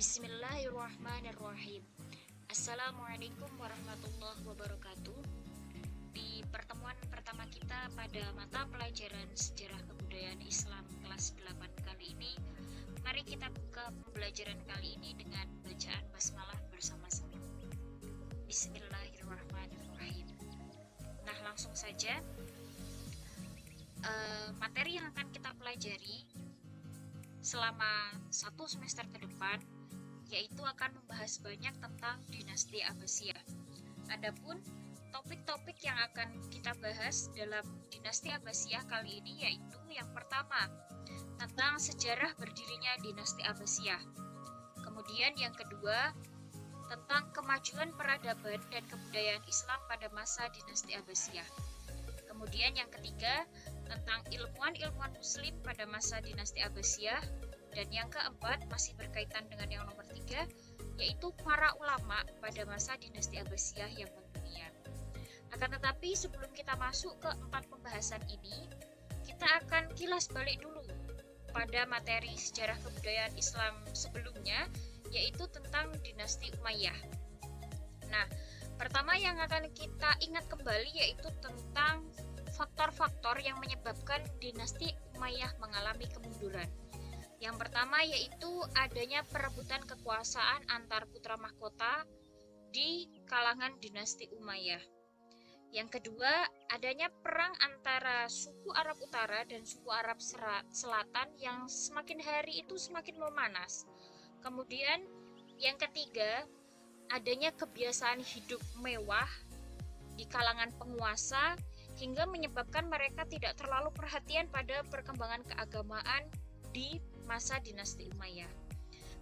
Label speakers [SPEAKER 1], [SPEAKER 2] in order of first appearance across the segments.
[SPEAKER 1] Bismillahirrahmanirrahim. Assalamualaikum warahmatullahi wabarakatuh. Di pertemuan pertama kita pada mata pelajaran Sejarah Kebudayaan Islam kelas 8 kali ini, mari kita buka pembelajaran kali ini dengan bacaan basmalah bersama-sama. Bismillahirrahmanirrahim. Nah, langsung saja. Materi yang akan kita pelajari selama satu semester ke depan yaitu akan membahas banyak tentang dinasti Abbasiyah. Adapun topik-topik yang akan kita bahas dalam dinasti Abbasiyah kali ini yaitu yang pertama tentang sejarah berdirinya dinasti Abbasiyah. Kemudian yang kedua tentang kemajuan peradaban dan kebudayaan Islam pada masa dinasti Abbasiyah. Kemudian yang ketiga tentang ilmuwan-ilmuwan muslim pada masa dinasti Abbasiyah. Dan yang keempat masih berkaitan dengan yang nomor 3 yaitu para ulama pada masa dinasti Abbasiyah yang mendunia. Akan tetapi sebelum kita masuk ke 4 pembahasan ini, kita akan kilas balik dulu pada materi sejarah kebudayaan Islam sebelumnya yaitu tentang dinasti Umayyah. Nah, pertama yang akan kita ingat kembali yaitu tentang faktor-faktor yang menyebabkan dinasti Umayyah mengalami kemunduran. Yang pertama yaitu adanya perebutan kekuasaan antar putra mahkota di kalangan dinasti Umayyah. Yang kedua, adanya perang antara suku Arab Utara dan suku Arab Selatan yang semakin hari itu semakin memanas. Kemudian yang ketiga, adanya kebiasaan hidup mewah di kalangan penguasa hingga menyebabkan mereka tidak terlalu perhatian pada perkembangan keagamaan di masa dinasti Umayyah.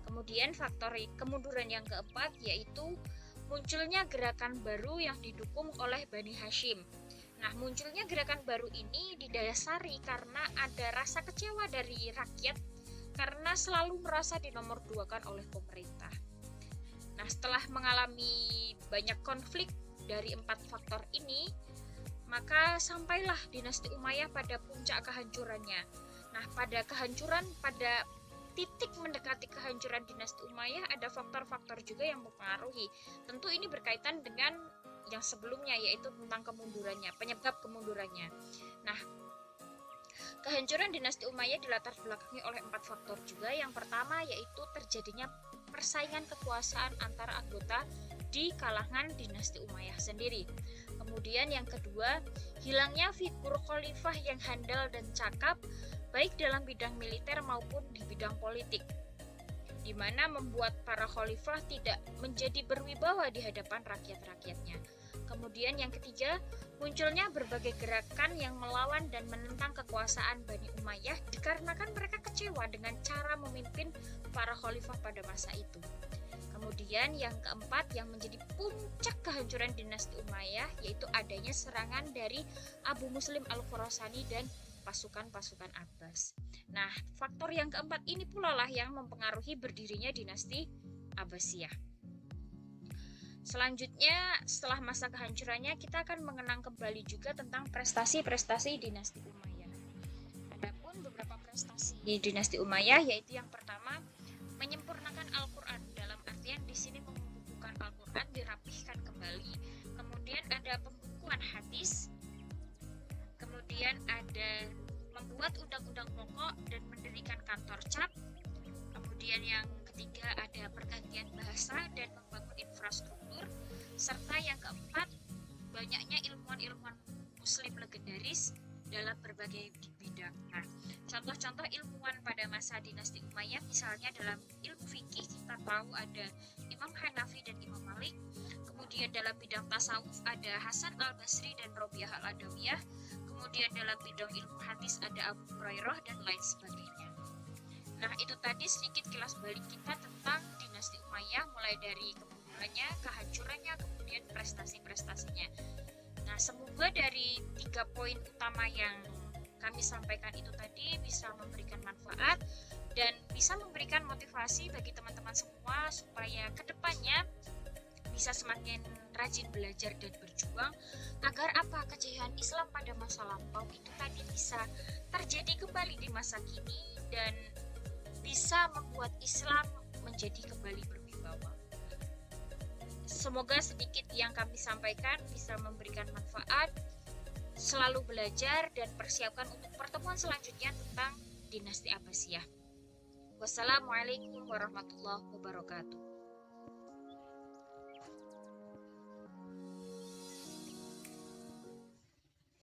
[SPEAKER 1] Kemudian faktor kemunduran yang keempat yaitu munculnya gerakan baru yang didukung oleh Bani Hashim. Nah, munculnya gerakan baru ini didasari karena ada rasa kecewa dari rakyat karena selalu merasa dinomorduakan oleh pemerintah. Nah, setelah mengalami banyak konflik dari 4 faktor ini, maka sampailah dinasti Umayyah pada puncak kehancurannya. Nah, pada titik mendekati kehancuran dinasti Umayyah ada faktor-faktor juga yang mempengaruhi. Tentu ini berkaitan dengan yang sebelumnya yaitu tentang kemundurannya, penyebab kemundurannya. Nah, kehancuran dinasti Umayyah dilatar belakangi oleh 4 faktor juga. Yang pertama yaitu terjadinya persaingan kekuasaan antara anggota di kalangan dinasti Umayyah sendiri. Kemudian yang kedua, hilangnya figur khalifah yang handal dan cakap baik dalam bidang militer maupun di bidang politik, di mana membuat para khalifah tidak menjadi berwibawa di hadapan rakyat-rakyatnya. Kemudian yang ketiga, munculnya berbagai gerakan yang melawan dan menentang kekuasaan Bani Umayyah dikarenakan mereka kecewa dengan cara memimpin para khalifah pada masa itu. Kemudian yang keempat yang menjadi puncak kehancuran dinasti Umayyah yaitu adanya serangan dari Abu Muslim Al-Khurasani dan pasukan-pasukan Abbas. Nah, faktor yang keempat ini pula lah yang mempengaruhi berdirinya dinasti Abbasiyah. Selanjutnya, setelah masa kehancurannya, kita akan mengenang kembali juga tentang prestasi-prestasi dinasti Umayyah. Adapun beberapa prestasi di dinasti Umayyah yaitu yang pertama, menyempurnakan Al-Qur'an, dalam artian di sini membukukan Al-Qur'an dirapihkan kembali. Kemudian ada pembukuan hadis. Kemudian ada membuat undang-undang pokok dan mendirikan kantor cap. Kemudian yang ketiga ada pergantian bahasa dan membangun infrastruktur. Serta yang keempat banyaknya ilmuwan-ilmuwan muslim legendaris dalam berbagai bidang. Nah, contoh-contoh ilmuwan pada masa dinasti Umayyah misalnya dalam ilmu fikih kita tahu ada Imam Hanafi dan Imam Malik. Kemudian dalam bidang tasawuf ada Hasan Al-Basri dan Robiah Al-Adawiyah. Kemudian dalam bidang ilmu hadis ada Abu Hurairah dan lain sebagainya. Nah, itu tadi sedikit kilas balik kita tentang dinasti Umayyah mulai dari kemundurannya, kehancurannya, kemudian prestasi-prestasinya. Nah, semoga dari 3 poin utama yang kami sampaikan itu tadi bisa memberikan manfaat dan bisa memberikan motivasi bagi teman-teman semua supaya kedepannya bisa semakin rajin belajar dan berjuang agar kejayaan Islam pada masa lampau itu tadi bisa terjadi kembali di masa kini dan bisa membuat Islam menjadi kembali berwibawa. Semoga sedikit yang kami sampaikan bisa memberikan manfaat. Selalu belajar dan persiapkan untuk pertemuan selanjutnya tentang dinasti Abbasiyah. Wassalamualaikum warahmatullahi wabarakatuh.